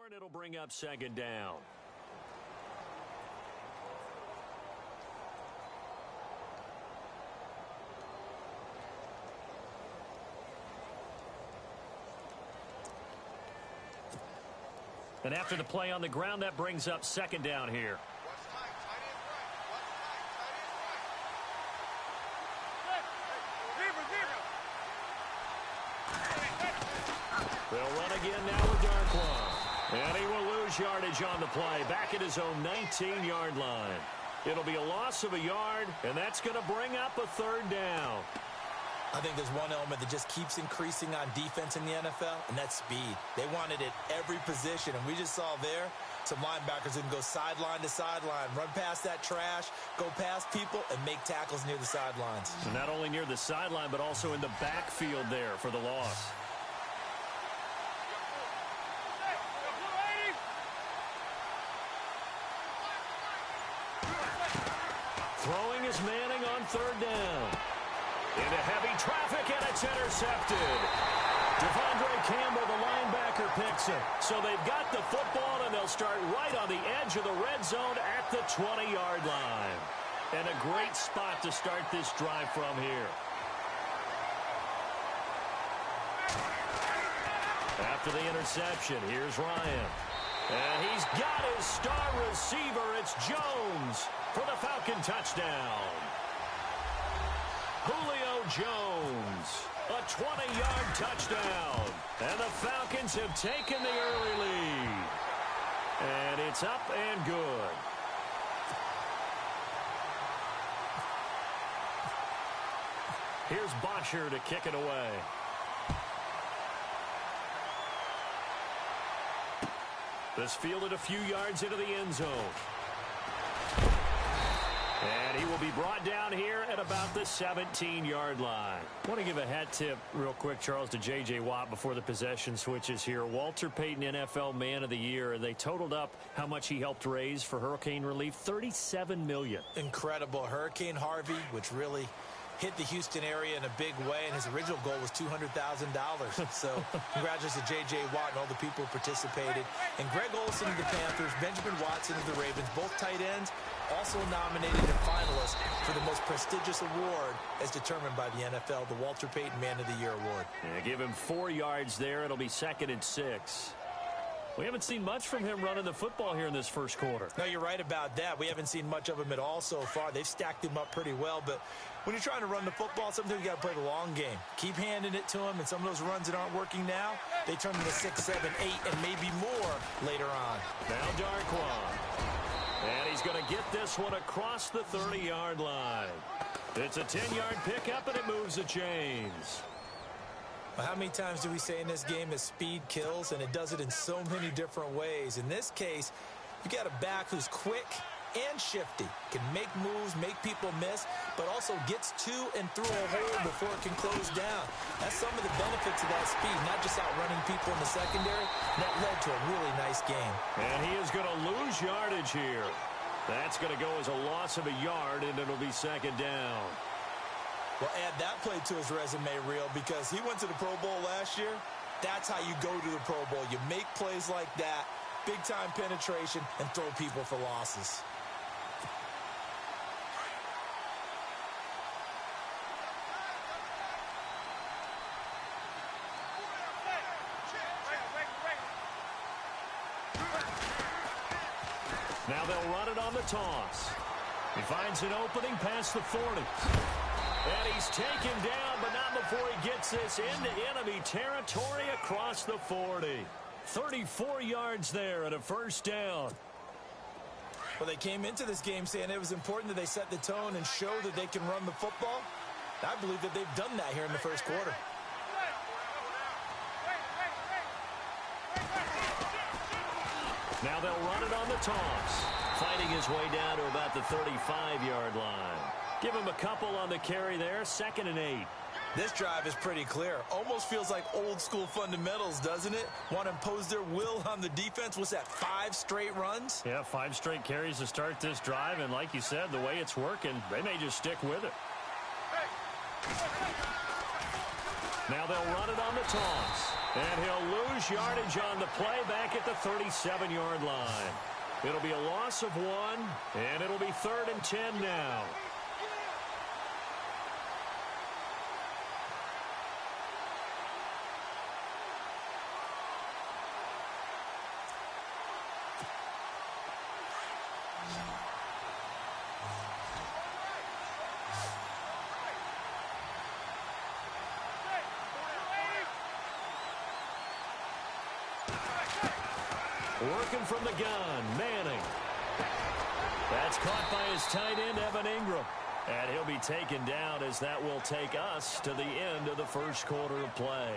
and it'll bring up second down. And after the play on the ground, that brings up second down here. They'll run again now with Darkwan. And he will lose yardage on the play, back at his own 19-yard line. It'll be a loss of a yard, and that's going to bring up a third down. I think there's one element that just keeps increasing on defense in the NFL, and that's speed. They want it at every position, and we just saw there some linebackers who can go sideline to sideline, run past that trash, go past people, and make tackles near the sidelines. So not only near the sideline, but also in the backfield there for the loss. Throwing is Manning on third down. Into heavy traffic, and it's intercepted. Devondre Campbell, the linebacker, picks it. So they've got the football, and they'll start right on the edge of the red zone at the 20-yard line. And a great spot to start this drive from here. After the interception, here's Ryan. And he's got his star receiver. It's Jones for the Falcon touchdown. Julio Jones, a 20-yard touchdown. And the Falcons have taken the early lead. And it's up and good. Here's Bosher to kick it away. This fielded a few yards into the end zone. And he will be brought down here at about the 17-yard line. I want to give a hat tip real quick, Charles, to J.J. Watt before the possession switches here. Walter Payton, NFL Man of the Year. They totaled up how much he helped raise for hurricane relief, $37 million. Incredible. Hurricane Harvey, which really hit the Houston area in a big way, and his original goal was $200,000. So congratulations to J.J. Watt and all the people who participated. And Greg Olsen of the Panthers, Benjamin Watson of the Ravens, both tight ends, also nominated and finalists for the most prestigious award as determined by the NFL, the Walter Payton Man of the Year Award. Yeah, give him 4 yards there. It'll be 2nd and 6. We haven't seen much from him running the football here in this first quarter. No, you're right about that. We haven't seen much of him at all so far. They've stacked him up pretty well, but when you're trying to run the football, sometimes you got to play the long game. Keep handing it to him, and some of those runs that aren't working now, they turn into 6, 7, 8, and maybe more later on. Now Darkwan. And he's going to get this one across the 30-yard line. It's a 10-yard pickup, and it moves the chains. Well, how many times do we say in this game that speed kills, and it does it in so many different ways? In this case, you got a back who's quick and shifty, can make moves, make people miss, but also gets to and through a hole before it can close down. That's some of the benefits of that speed, not just outrunning people in the secondary. That led to a really nice game. And he is going to lose yardage here. That's going to go as a loss of a yard, and it'll be 2nd down. Well, add that play to his resume reel, because he went to the Pro Bowl last year. That's how you go to the Pro Bowl. You make plays like that, big-time penetration, and throw people for losses. Now they'll run it on the toss. He finds an opening past the 40. And he's taken down, but not before he gets this into enemy territory across the 40. 34 yards there at a 1st down. Well, they came into this game saying it was important that they set the tone and show that they can run the football. I believe that they've done that here in the first quarter. Now they'll run it on the toss. Fighting his way down to about the 35-yard line. Give him a couple on the carry there, 2nd and 8. This drive is pretty clear. Almost feels like old-school fundamentals, doesn't it? Want to impose their will on the defense. What's that, 5 straight runs? Yeah, 5 straight carries to start this drive, and like you said, the way it's working, they may just stick with it. Now they'll run it on the toss. And he'll lose yardage on the play back at the 37-yard line. It'll be a loss of 1, and it'll be 3rd and 10 now. Working from the gun, Manning. That's caught by his tight end, Evan Ingram. And he'll be taken down as that will take us to the end of the first quarter of play.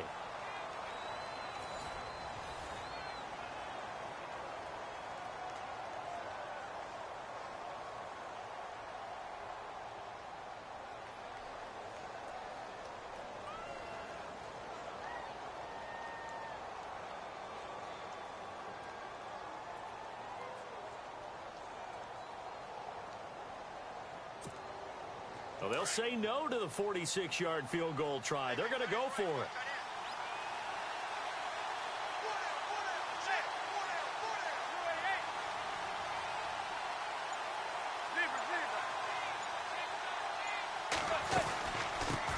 Well, they'll say no to the 46-yard field goal try. They're going to go for it.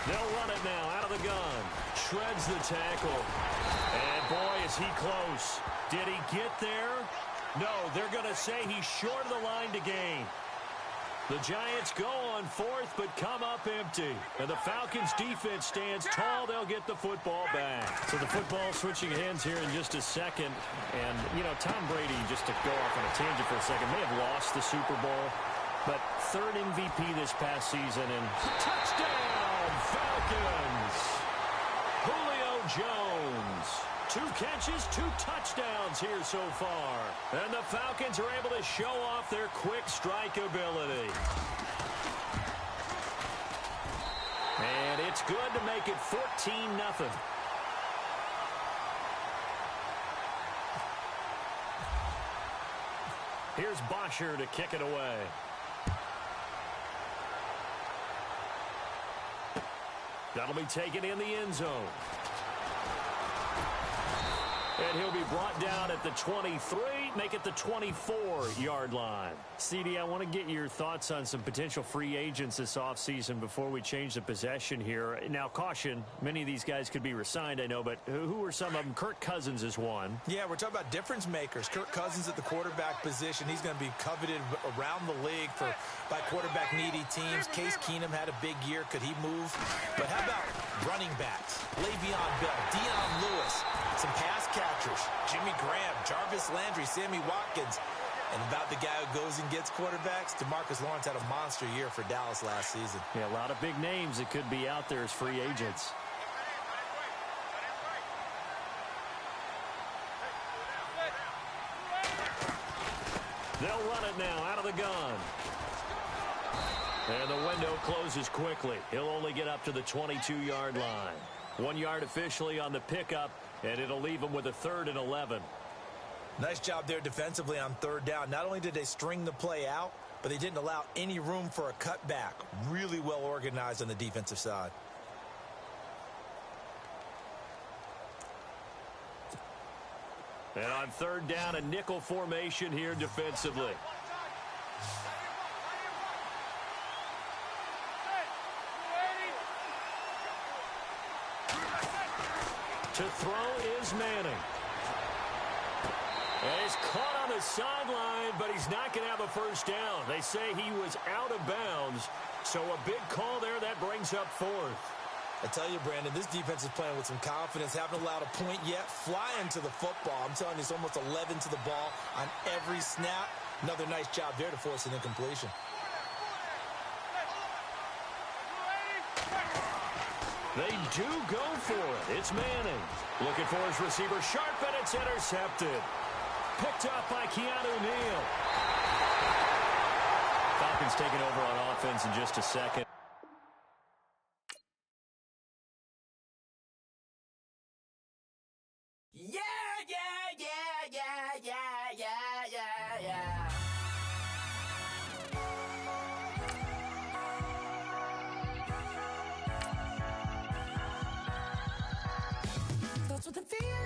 They'll run it now out of the gun. Shreds the tackle. And boy, is he close. Did he get there? No, they're going to say he's short of the line to gain. The Giants go on 4th, but come up empty. And the Falcons' defense stands tall. They'll get the football back. So the football switching hands here in just a second. And, you know, Tom Brady, just to go off on a tangent for a second, may have lost the Super Bowl. But 3rd MVP this past season. And touchdown, Falcons! Julio Jones. 2 catches, 2 touchdowns here so far. And the Falcons are able to show off their quick strike ability. And it's good to make it 14-0. Here's Bosher to kick it away. That'll be taken in the end zone. And he'll be brought down at the 23, make it the 24-yard line. CD, I want to get your thoughts on some potential free agents this offseason before we change the possession here. Now, caution, many of these guys could be re-signed, I know, but who are some of them? Kirk Cousins is one. Yeah, we're talking about difference makers. Kirk Cousins at the quarterback position. He's going to be coveted around the league by quarterback-needy teams. Case Keenum had a big year. Could he move? But how about running backs? Le'Veon Bell, Deion Lewis, some pass catchers, Jimmy Graham, Jarvis Landry, Sammy Watkins. And about the guy who goes and gets quarterbacks, DeMarcus Lawrence had a monster year for Dallas last season. Yeah, a lot of big names that could be out there as free agents. They'll run it now out of the gun. And the window closes quickly. He'll only get up to the 22-yard line. 1 yard officially on the pickup, and it'll leave him with a 3rd and 11. Nice job there defensively on 3rd down. Not only did they string the play out, but they didn't allow any room for a cutback. Really well organized on the defensive side. And on 3rd down, a nickel formation here defensively. To throw is Manning. And he's caught on the sideline, but he's not going to have a first down. They say he was out of bounds, so a big call there that brings up 4th. I tell you, Brandon, this defense is playing with some confidence. Haven't allowed a point yet. Flying to the football. I'm telling you, it's almost 11 to the ball on every snap. Another nice job there to force an incompletion. They do go for it. It's Manning. Looking for his receiver. Sharp, and it's intercepted. Picked up by Keanu Neal. Falcons taking over on offense in just a second. That's what the feeling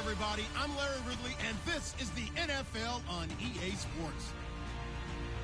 everybody. I'm Larry Ridley, and this is the NFL on EA Sports.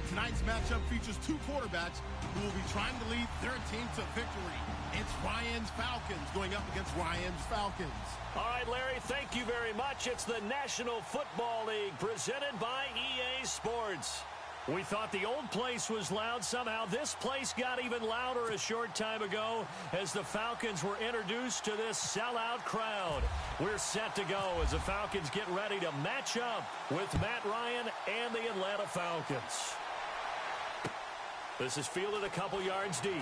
Tonight's matchup features two quarterbacks who will be trying to lead their team to victory. It's Ryan's Falcons going up against Ryan's Falcons. All right, Larry, thank you very much. It's the National Football League presented by EA Sports. We thought the old place was loud. Somehow this place got even louder a short time ago as the Falcons were introduced to this sellout crowd. We're set to go as the Falcons get ready to match up with Matt Ryan and the Atlanta Falcons. This is fielded a couple yards deep.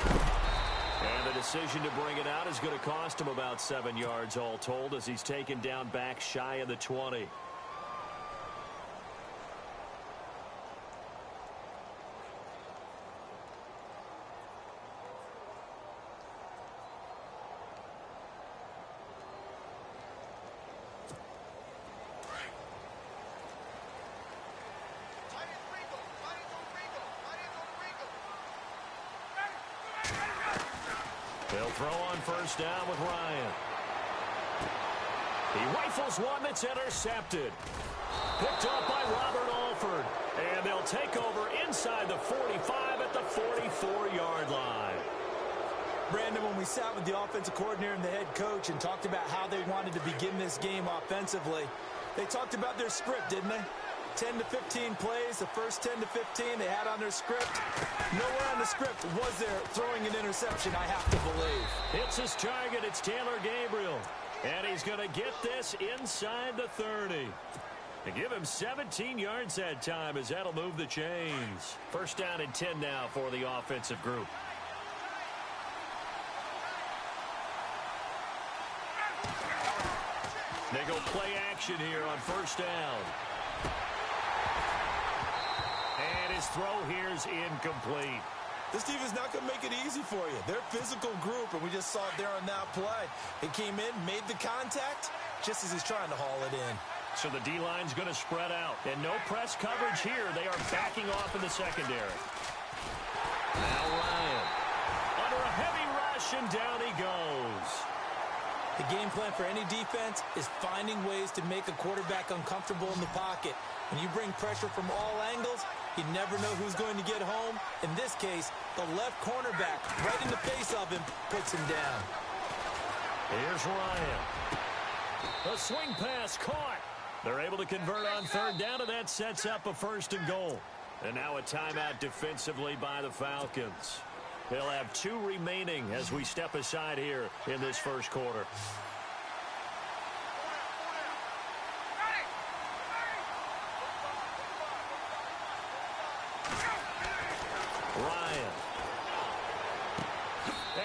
And the decision to bring it out is going to cost him about 7 yards all told as he's taken down back shy of the 20. They'll throw on first down with Ryan. He rifles one that's intercepted. Picked up by Robert Alford. And they'll take over inside the 45 at the 44-yard line. Brandon, when we sat with the offensive coordinator and the head coach and talked about how they wanted to begin this game offensively, they talked about their script, didn't they? 10 to 15 plays, the first 10 to 15 they had on their script. Nowhere on the script was there throwing an interception, I have to believe. It's his target. It's Taylor Gabriel. And he's going to get this inside the 30. And give him 17 yards that time as that'll move the chains. First down and 10 now for the offensive group. They go play action here on first down. And his throw here is incomplete. This defense is not going to make it easy for you. They're a physical group, and we just saw it there on that play. It came in, made the contact, just as he's trying to haul it in. So the D-line's going to spread out. And no press coverage here. They are backing off in the secondary. Now Ryan. Under a heavy rush, and down he goes. The game plan for any defense is finding ways to make a quarterback uncomfortable in the pocket. When you bring pressure from all angles, you never know who's going to get home. In this case, the left cornerback, right in the face of him, puts him down. Here's Ryan. A swing pass caught. They're able to convert on third down, and that sets up a first and goal. And now a timeout defensively by the Falcons. They'll have 2 remaining as we step aside here in this first quarter. Ryan.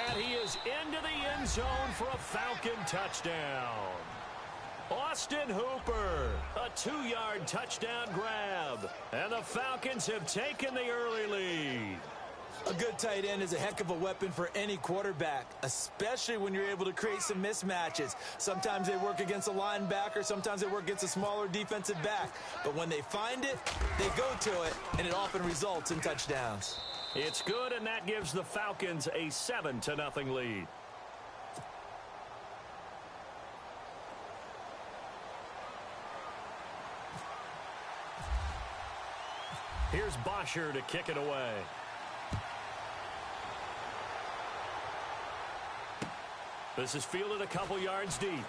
And he is into the end zone for a Falcon touchdown. Austin Hooper, a 2-yard touchdown grab. And the Falcons have taken the early lead. A good tight end is a heck of a weapon for any quarterback, especially when you're able to create some mismatches. Sometimes they work against a linebacker, sometimes they work against a smaller defensive back. But when they find it, they go to it, and it often results in touchdowns. It's good, and that gives the Falcons a 7-0 lead. Here's Bosher to kick it away. This is fielded a couple yards deep.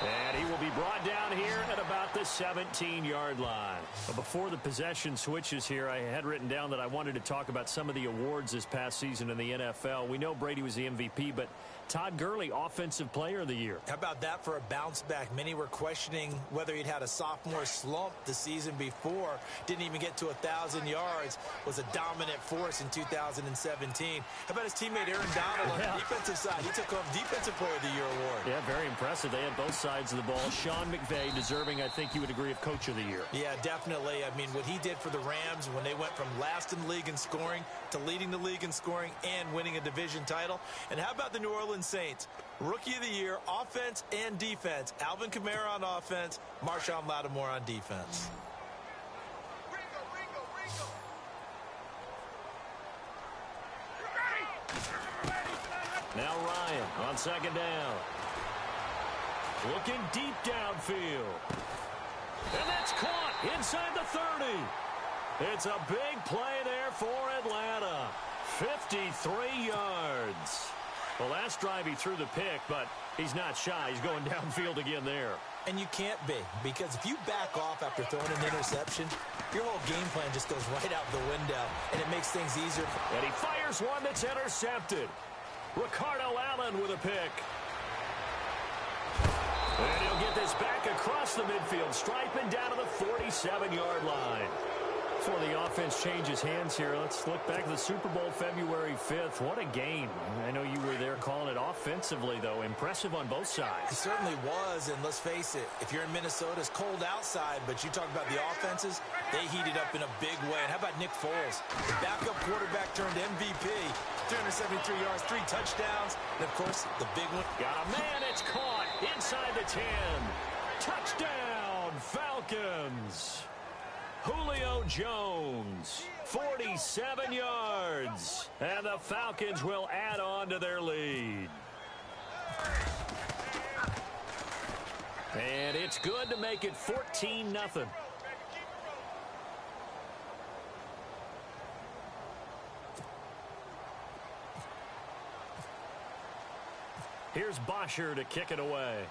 And he will be brought down here at about the 17-yard line. But before the possession switches here, I had written down that I wanted to talk about some of the awards this past season in the NFL. We know Brady was the MVP, but Todd Gurley, Offensive Player of the Year. How about that for a bounce back? Many were questioning whether he'd had a sophomore slump the season before. Didn't even get to 1,000 yards. Was a dominant force in 2017. How about his teammate Aaron Donald on the defensive side? He took home Defensive Player of the Year award. Yeah, very impressive. They had both sides of the ball. Sean McVay deserving, I think you would agree, of Coach of the Year. Yeah, definitely. I mean, what he did for the Rams when they went from last in the league in scoring to leading the league in scoring and winning a division title. And how about the New Orleans Saints? Rookie of the Year, offense and defense. Alvin Kamara on offense, Marshawn Lattimore on defense. Now Ryan on second down. Looking deep downfield. And that's caught inside the 30. It's a big play there for Atlanta. 53 yards. Well, last drive he threw the pick, but he's not shy. He's going downfield again there. And you can't be, because if you back off after throwing an interception, your whole game plan just goes right out the window, and it makes things easier. And he fires one that's intercepted. Ricardo Allen with a pick. And he'll get this back across the midfield stripe and down to the 47-yard line. Before the offense changes hands here, let's look back at the Super Bowl February 5th. What a game. I know you were there calling it offensively, though. Impressive on both sides. It certainly was, and let's face it, if you're in Minnesota, it's cold outside, but you talk about the offenses, they heated up in a big way. And how about Nick Foles? The backup quarterback turned MVP, 373 yards, 3 touchdowns, and, of course, the big one. Got a man, it's caught inside the 10. Touchdown, Falcons. Julio Jones, 47 yards, and the Falcons will add on to their lead. And it's good to make it 14-0. Here's Bosher to kick it away.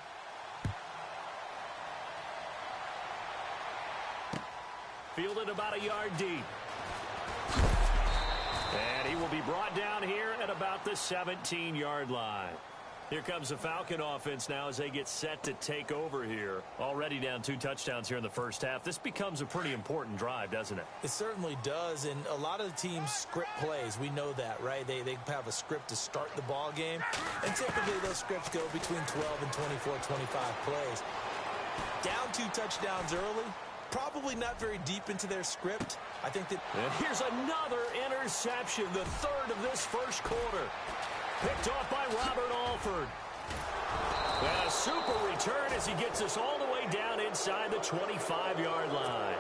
Fielded about a yard deep. And he will be brought down here at about the 17-yard line. Here comes the Falcon offense now as they get set to take over here. Already down 2 touchdowns here in the first half. This becomes a pretty important drive, doesn't it? It certainly does, and a lot of the teams script plays. We know that, right? They have a script to start the ball game, and typically those scripts go between 12 and 24, 25 plays. Down 2 touchdowns early, probably not very deep into their script. I think that... And here's another interception, the 3rd of this first quarter. Picked off by Robert Alford. And a super return as he gets us all the way down inside the 25-yard line.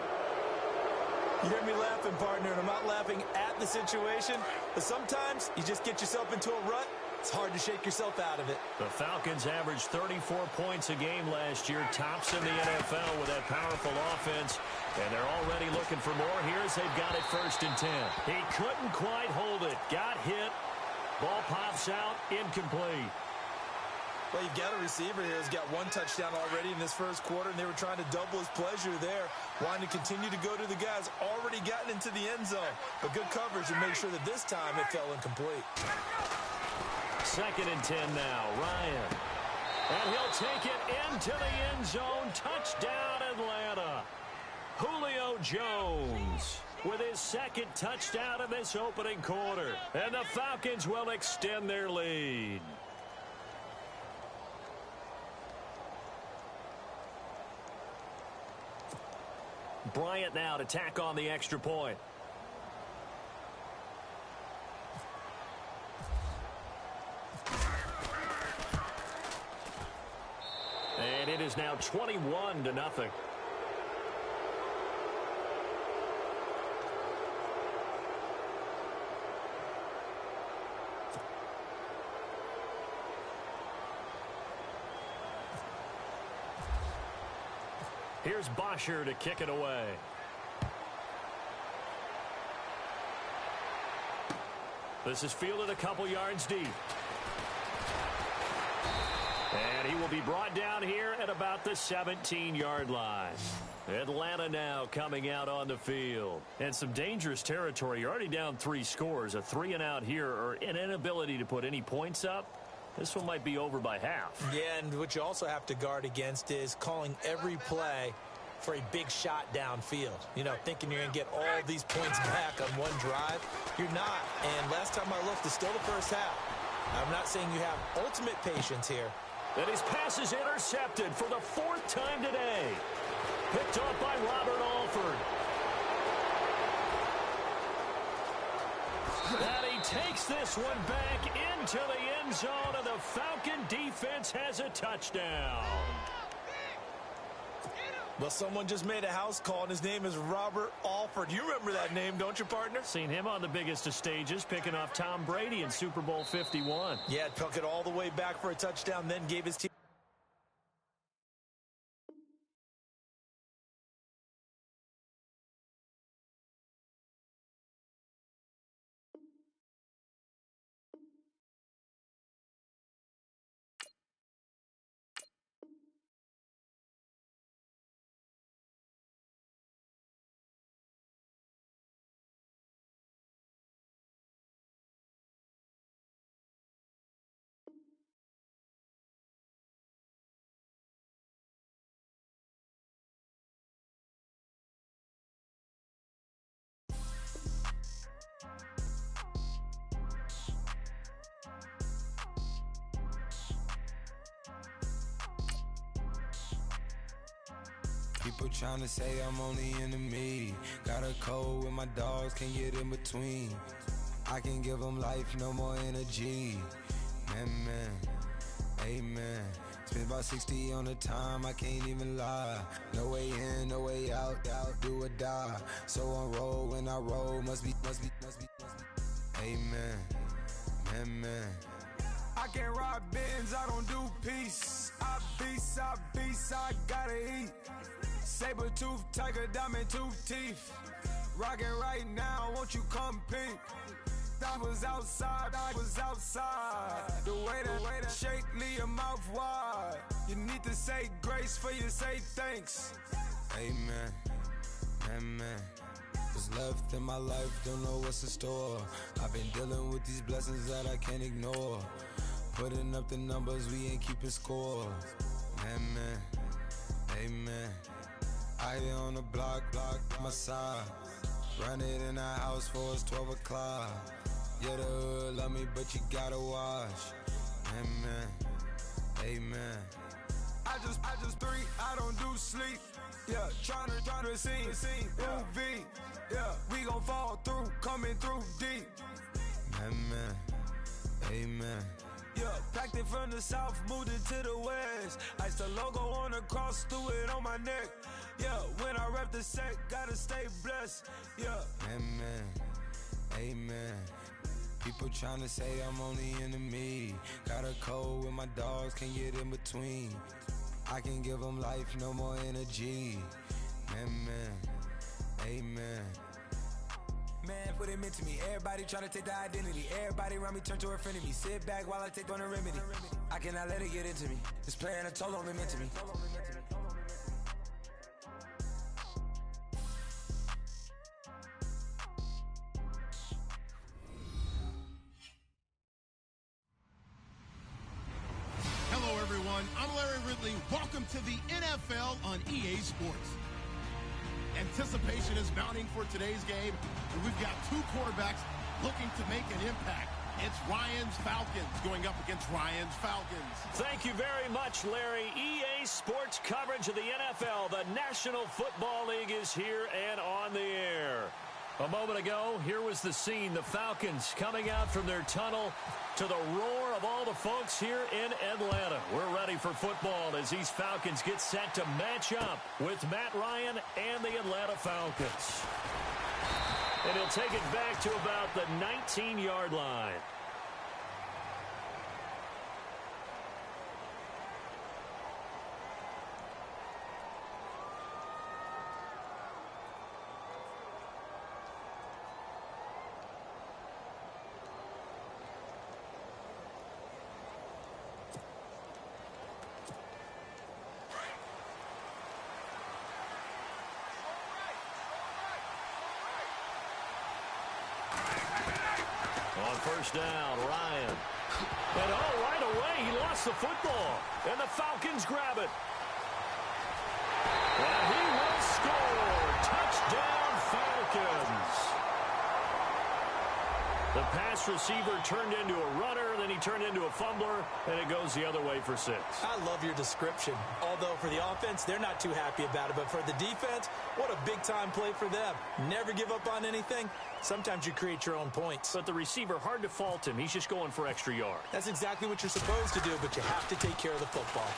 You hear me laughing, partner, and I'm not laughing at the situation, but sometimes you just get yourself into a rut. It's hard to shake yourself out of it. The Falcons averaged 34 points a game last year, tops in the NFL with that powerful offense, and they're already looking for more here as they've got it 1st and 10. He couldn't quite hold it, got hit. Ball pops out, incomplete. Well, you've got a receiver here who's got 1 touchdown already in this first quarter, and they were trying to double his pleasure there, wanting to continue to go to the guys already gotten into the end zone. But good coverage to make sure that this time it fell incomplete. 2nd and 10 now, Ryan. And he'll take it into the end zone. Touchdown, Atlanta. Julio Jones with his 2nd touchdown in this opening quarter. And the Falcons will extend their lead. Bryant now to tack on the extra point. And it is now 21-0. Here's Bosher to kick it away. This is fielded a couple yards deep. And he will be brought down here at about the 17-yard line. Atlanta now coming out on the field. And some dangerous territory. You're already down 3 scores. A 3-and-out here or an inability to put any points up. This one might be over by half. Yeah, and what you also have to guard against is calling every play for a big shot downfield. You know, thinking you're going to get all these points back on one drive. You're not. And last time I looked, it's still the first half. I'm not saying you have ultimate patience here. And his pass is intercepted for the 4th time today. Picked off by Robert Alford. And he takes this one back into the end zone, and the Falcon defense has a touchdown. Well, someone just made a house call, and his name is Robert Alford. You remember that name, don't you, partner? Seen him on the biggest of stages, picking off Tom Brady in Super Bowl 51. Yeah, took it all the way back for a touchdown, then gave his team. People trying to say I'm only enemy. Got a code with my dogs, can't get in between. I can give them life, no more energy. Man, amen. Spent about 60 on the time, I can't even lie. No way in, no way out, do or die. So on roll, when I roll, must be. Amen, man. I can't rob Benz, I don't do peace. I beast, I gotta eat. Saber tooth, tiger, diamond tooth teeth. Rockin' right now, won't you come peep? I was outside. The way that shake, leave your mouth wide. You need to say grace for you say thanks. Amen, amen. What's left in my life, don't know what's in store. I've been dealing with these blessings that I can't ignore. Putting up the numbers, we ain't keeping score. Amen, amen. I here on the block, my side. Run it in the house for it's 12 o'clock. Yeah, the hood love me, but you gotta watch. Amen, amen. I just three, I don't do sleep. Yeah, tryna see, UV. Yeah, we gon' fall through, coming through deep. Amen, amen. Yeah, packed it from the south, moved it to the west. Iced the logo on the cross, threw it on my neck. Yeah, when I rep the set, gotta stay blessed. Yeah, amen, amen. People tryna say I'm on the enemy. Got a code with my dogs, can't get in between. I can give them life, no more energy. Amen, amen. Man, what it meant to me. Everybody tryna take the identity. Everybody around me turn to a friend of me. Sit back while I take on a remedy. I cannot let it get into me. It's playing a toll on me, meant to me. Hello, everyone. I'm Larry Ridley. Welcome to the NFL on EA Sports. Anticipation is mounting for today's game, and we've got two quarterbacks looking to make an impact. It's Ryan's Falcons going up against Ryan's Falcons. Thank you very much, Larry. EA Sports coverage of the NFL. The National Football League is here and on the air. A moment ago, here was the scene. The Falcons coming out from their tunnel to the roar of all the folks here in Atlanta. We're ready for football as these Falcons get set to match up with Matt Ryan and the Atlanta Falcons. And he'll take it back to about the 19-yard line. On first down, Ryan. And right away, he lost the football. And the Falcons grab it. And he will score. Touchdown, Falcons. The pass receiver turned into a runner, then he turned into a fumbler, and it goes the other way for 6. I love your description. Although for the offense, they're not too happy about it. But for the defense, what a big-time play for them. Never give up on anything. Sometimes you create your own points. But the receiver, hard to fault him. He's just going for extra yard. That's exactly what you're supposed to do, but you have to take care of the football.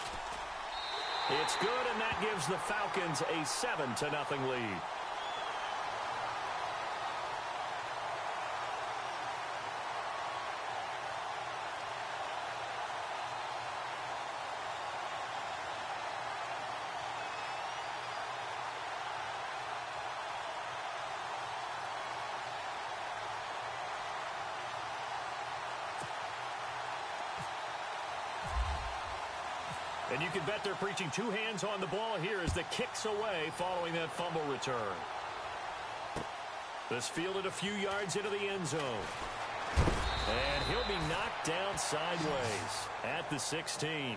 It's good, and that gives the Falcons a 7-0 lead. And you can bet they're preaching two hands on the ball here as the kick's away following that fumble return. This fielded a few yards into the end zone. And he'll be knocked down sideways at the 16.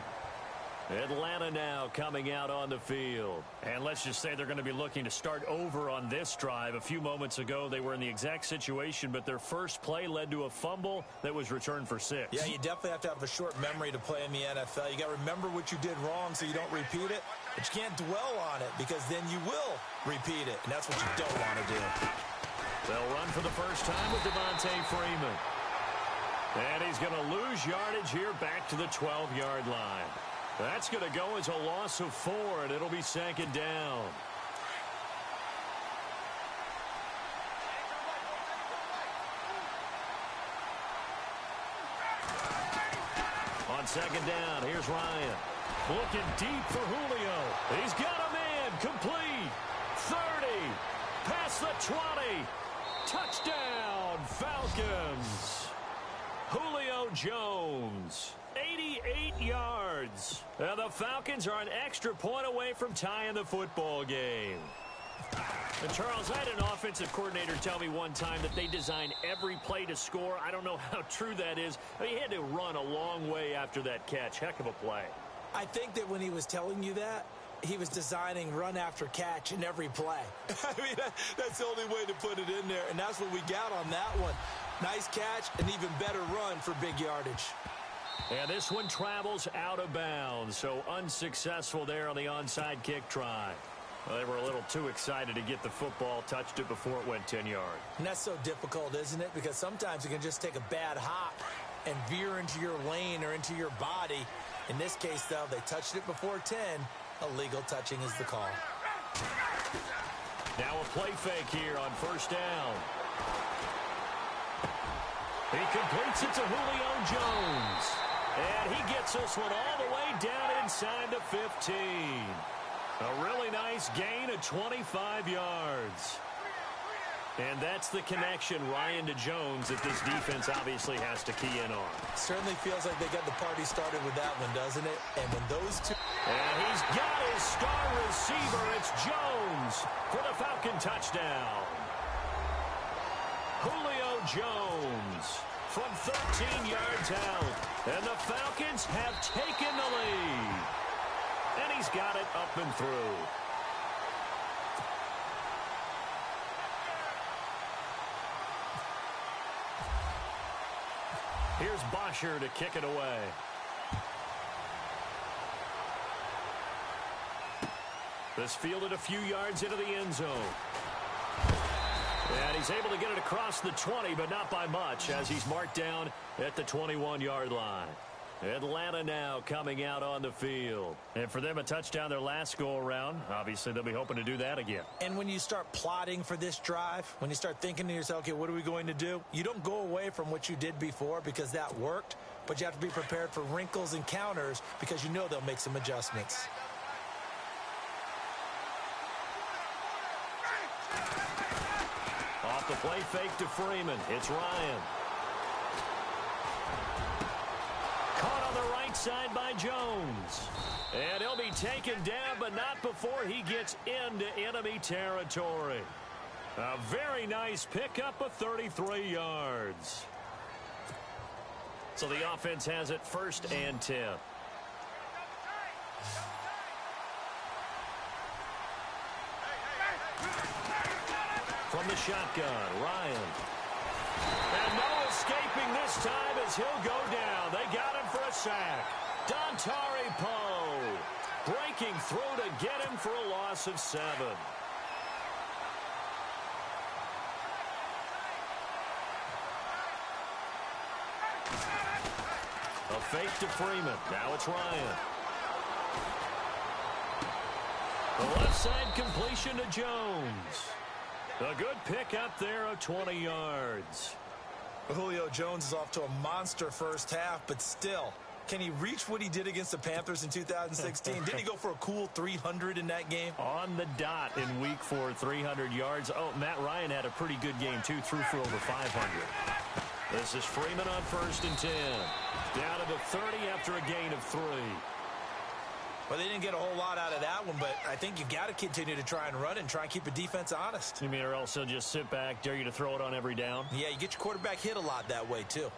Atlanta now coming out on the field. And let's just say they're going to be looking to start over on this drive. A few moments ago, they were in the exact situation, but their first play led to a fumble that was returned for 6. Yeah, you definitely have to have a short memory to play in the NFL. You got to remember what you did wrong so you don't repeat it, but you can't dwell on it because then you will repeat it, and that's what you don't want to do. They'll run for the first time with Devontae Freeman. And he's going to lose yardage here back to the 12-yard line. That's going to go as a loss of 4, and it'll be 2nd down. On 2nd down, here's Ryan. Looking deep for Julio. He's got a man. Complete. 30. Past the 20. Touchdown, Falcons. Julio Jones. 88 yards. And the Falcons are an extra point away from tying the football game. And Charles, I had an offensive coordinator tell me one time that they design every play to score. I don't know how true that is. He had to run a long way after that catch. Heck of a play. I think that when he was telling you that, he was designing run after catch in every play. I mean, that's the only way to put it in there, and that's what we got on that one. Nice catch, an even better run for big yardage. And this one travels out of bounds, so unsuccessful there on the onside kick try. Well, they were a little too excited to get the football, touched it before it went 10 yards. And that's so difficult, isn't it? Because sometimes you can just take a bad hop and veer into your lane or into your body. In this case, though, they touched it before 10. Illegal touching is the call. Now a play fake here on first down. He completes it to Julio Jones. And he gets this one all the way down inside the 15. A really nice gain of 25 yards. And that's the connection, Ryan, to Jones, that this defense obviously has to key in on. Certainly feels like they got the party started with that one, doesn't it? And when those two... And he's got his star receiver. It's Jones for the Falcon touchdown. Julio Jones from 13 yards out. And the Falcons have taken the lead. And he's got it up and through. Here's Bosher to kick it away. This fielded a few yards into the end zone. And he's able to get it across the 20, but not by much, as he's marked down at the 21-yard line. Atlanta now coming out on the field. And for them, a touchdown their last go-around. Obviously, they'll be hoping to do that again. And when you start plotting for this drive, when you start thinking to yourself, okay, what are we going to do? You don't go away from what you did before because that worked, but you have to be prepared for wrinkles and counters because you know they'll make some adjustments. Off the play fake to Freeman. It's Ryan. Caught on the right side by Jones. And he'll be taken down, but not before he gets into enemy territory. A very nice pickup of 33 yards. So the offense has it 1st and 10. From the shotgun, Ryan. And no escaping this time as he'll go down. They got him for a sack. Dontari Poe breaking through to get him for a loss of 7. A fake to Freeman. Now it's Ryan. The left side completion to Jones. A good pickup there of 20 yards. Julio Jones is off to a monster first half, but still, can he reach what he did against the Panthers in 2016? Did he go for a cool 300 in that game? On the dot in week 4, 300 yards. Oh, Matt Ryan had a pretty good game, too. Threw for over 500. This is Freeman on 1st and 10. Down to the 30 after a gain of 3. Well, they didn't get a whole lot out of that one, but I think you've got to continue to try and run and try and keep the defense honest. You mean, or else they'll just sit back, dare you to throw it on every down? Yeah, you get your quarterback hit a lot that way, too.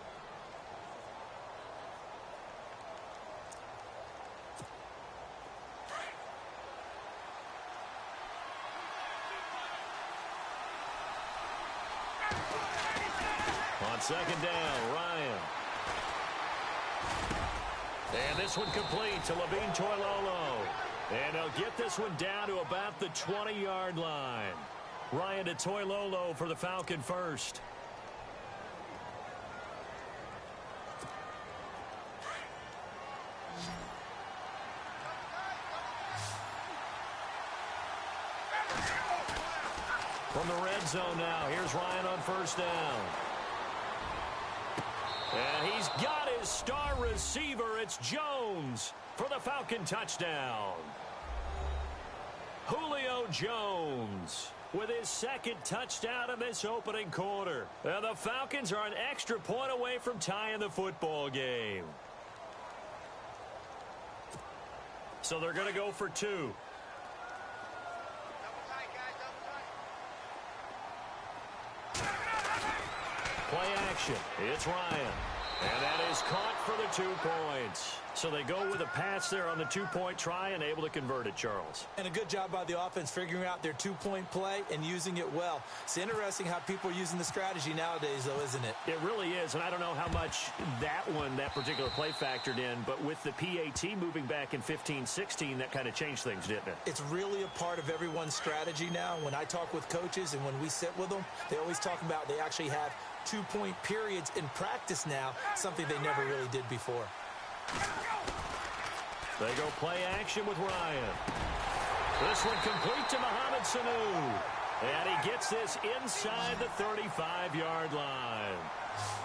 On 2nd down, Ryan. And this one complete to Levine Toilolo. And they'll get this one down to about the 20-yard line. Ryan to Toilolo for the Falcon first. From the red zone now, here's Ryan on 1st down. And he's got his star receiver. It's Jones for the Falcon touchdown. Julio Jones with his 2nd touchdown of this opening quarter. And the Falcons are an extra point away from tying the football game. So they're going to go for 2. action. It's Ryan. And that is caught for the 2 points. So they go with a pass there on the 2-point try and able to convert it, Charles. And a good job by the offense figuring out their 2-point play and using it well. It's interesting how people are using the strategy nowadays, though, isn't it? It really is, and I don't know how much that particular play factored in, but with the PAT moving back in 15-16, that kind of changed things, didn't it? It's really a part of everyone's strategy now. When I talk with coaches and when we sit with them, they always talk about they actually have 2-point periods in practice now, something they never really did before. They go play action with Ryan. This one complete to Mohamed Sanu. And he gets this inside the 35-yard line.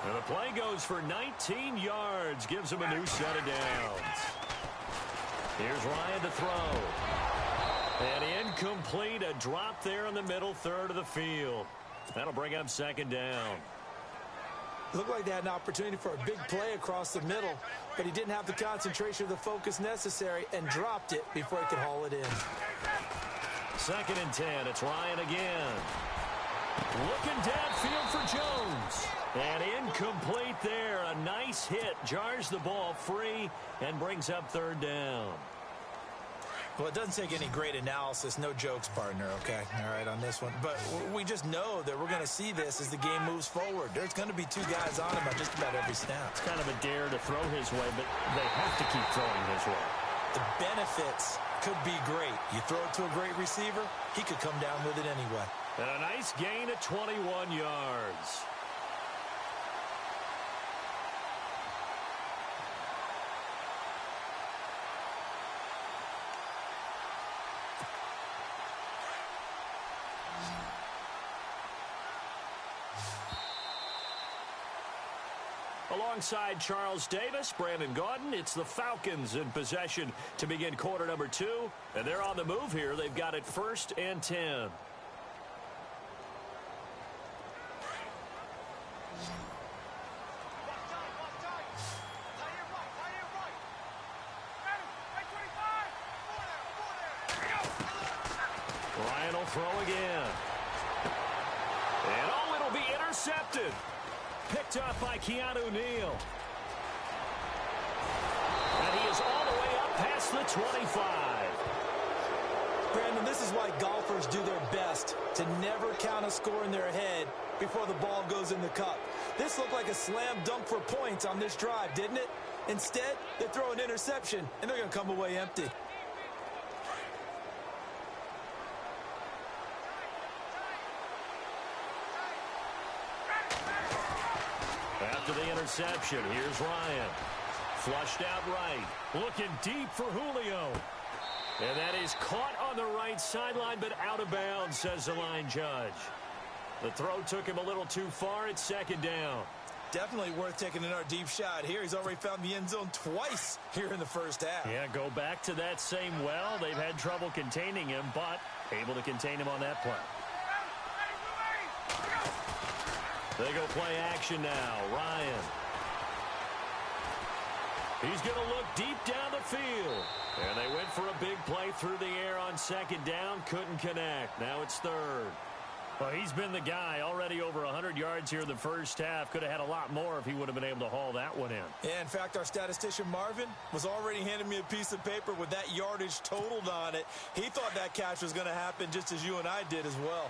And the play goes for 19 yards, gives him a new set of downs. Here's Ryan to throw. And incomplete, a drop there in the middle third of the field. That'll bring up second down. Looked like they had an opportunity for a big play across the middle, but he didn't have the concentration or the focus necessary and dropped it before he could haul it in. 2nd and 10. It's Ryan again. Looking downfield for Jones. And incomplete there. A nice hit. Jars the ball free and brings up 3rd down. Well, it doesn't take any great analysis. No jokes, partner, okay? All right, on this one. But we just know that we're going to see this as the game moves forward. There's going to be 2 guys on him on just about every snap. It's kind of a dare to throw his way, but they have to keep throwing his way. The benefits could be great. You throw it to a great receiver, he could come down with it anyway. And a nice gain of 21 yards. Alongside Charles Davis, Brandon Gaudin, it's the Falcons in possession to begin quarter number 2. And they're on the move here. They've got it 1st and 10. Ryan will throw again. And oh, it'll be intercepted. Picked up by Keanu Neal. And he is all the way up past the 25. Brandon, this is why golfers do their best to never count a score in their head before the ball goes in the cup. This looked like a slam dunk for points on this drive, didn't it? Instead, they throw an interception, and they're going to come away empty. After the interception, here's Ryan. Flushed out right. Looking deep for Julio. And that is caught on the right sideline, but out of bounds, says the line judge. The throw took him a little too far. It's 2nd down. Definitely worth taking another deep shot here. He's already found the end zone twice here in the first half. Yeah, go back to that same well. They've had trouble containing him, but able to contain him on that play. They go play action now. Ryan. He's going to look deep down the field. And they went for a big play through the air on 2nd down. Couldn't connect. Now it's 3rd. Well, he's been the guy. Already over 100 yards here in the first half. Could have had a lot more if he would have been able to haul that one in. Yeah, in fact, our statistician Marvin was already handing me a piece of paper with that yardage totaled on it. He thought that catch was going to happen just as you and I did as well.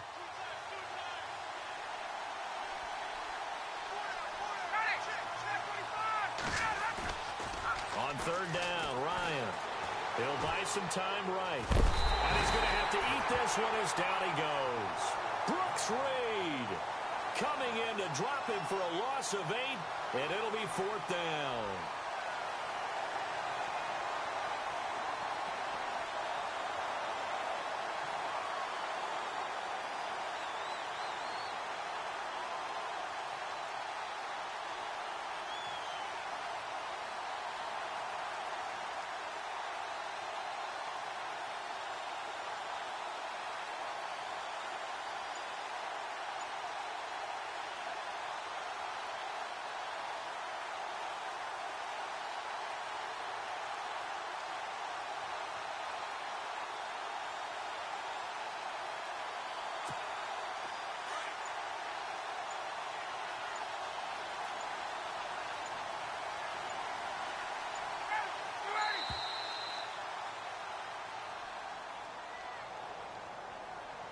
On 3rd down, Ryan. He'll buy some time right. And he's going to have to eat this one as down he goes. Brooks Reed coming in to drop him for a loss of 8, and it'll be 4th down.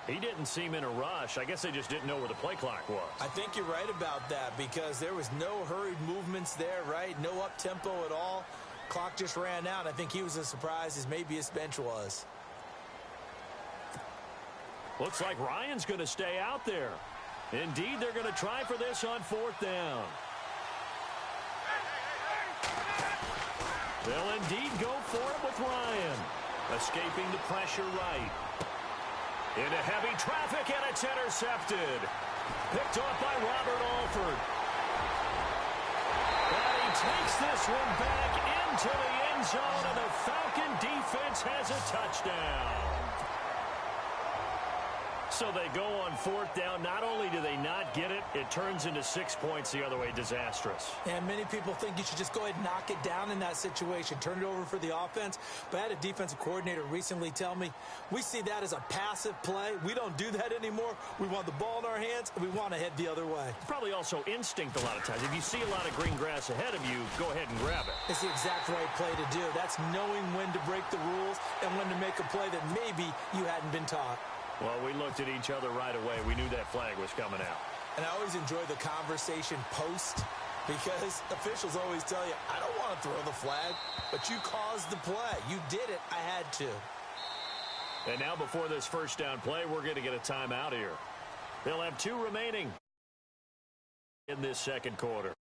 He didn't seem in a rush. I guess they just didn't know where the play clock was. I think you're right about that because there was no hurried movements there, right? No up-tempo at all. Clock just ran out. I think he was as surprised as maybe his bench was. Looks like Ryan's going to stay out there. Indeed, they're going to try for this on 4th down. They'll indeed go for it with Ryan. Escaping the pressure right. Into heavy traffic, and it's intercepted. Picked off by Robert Alford. But he takes this one back into the end zone, and the Falcon defense has a touchdown. So they go on 4th down. Not only do they not get it, it turns into 6 points the other way. Disastrous. And many people think you should just go ahead and knock it down in that situation. Turn it over for the offense. But I had a defensive coordinator recently tell me, we see that as a passive play. We don't do that anymore. We want the ball in our hands, and we want to head the other way. Probably also instinct a lot of times. If you see a lot of green grass ahead of you, go ahead and grab it. It's the exact right play to do. That's knowing when to break the rules and when to make a play that maybe you hadn't been taught. Well, we looked at each other right away. We knew that flag was coming out. And I always enjoy the conversation post because officials always tell you, I don't want to throw the flag, but you caused the play. You did it. I had to. And now before this first down play, we're going to get a timeout here. They'll have 2 remaining in this second quarter.